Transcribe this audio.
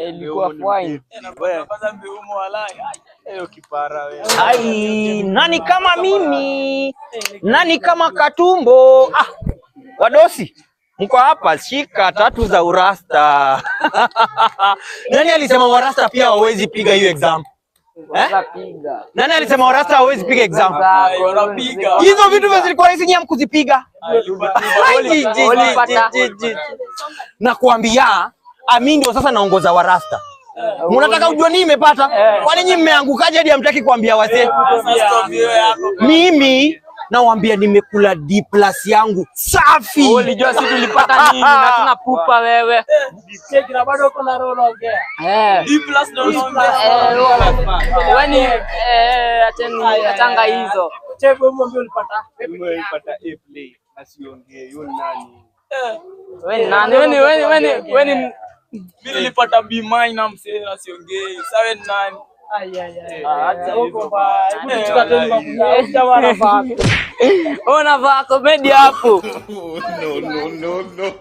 Ilikuwa fine. Kwanza mbeumo walai. Hiyo kipara wewe. Ai, nani kama mimi? Nani kama Katumbo? Wadosi. Mko hapa shika tatu za urasta. Nani alisema warasta pia hawezi piga hiyo exam? Nani alisema warasta hawezi piga exam? Wanapiga. Hizo vitu zilikuwa hizi nyam kuzipiga. Na kuambia Amini ndio sasa naongoza warasta. Mnataka ujue nini nimepata? Kwani nyinyi mmeangukaje hadi hamtaki kuambia wazee? Mimi nawaambia nimekula D+ yangu safi. Ulijua sisi tulipata nini na tuna pupa wewe. Cheki na bado uko na roho ongea. D+ ndio unaongea. Wani atanga hizo. Cheki wewe mbona ulipata? Mimi nilipata A play asiongee yule nani. Wewe Mimi nilipata B- msee asiongee. Sawa ni nani? Acha huko ba. unavaa comedy hapo. No.